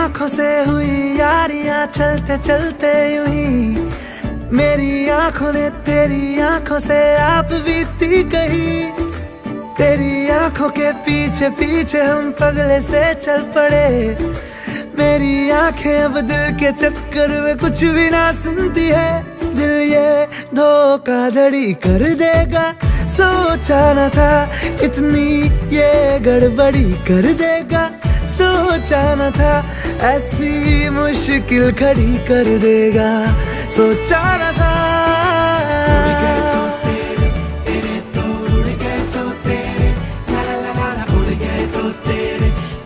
आंखों से हुई यारियां चलते चलते यूं ही, मेरी आंखों ने तेरी आंखों से आप बीती कही। तेरी आंखों के पीछे पीछे हम पगले से चल पड़े, मेरी आंखें अब दिल के चक्कर में कुछ भी ना सुनती है। दिल ये धोखाधड़ी कर देगा, सोचा न था इतनी ये गड़बड़ी कर देगा। सोचा न था ऐसी मुश्किल खड़ी कर देगा, सोचा न था।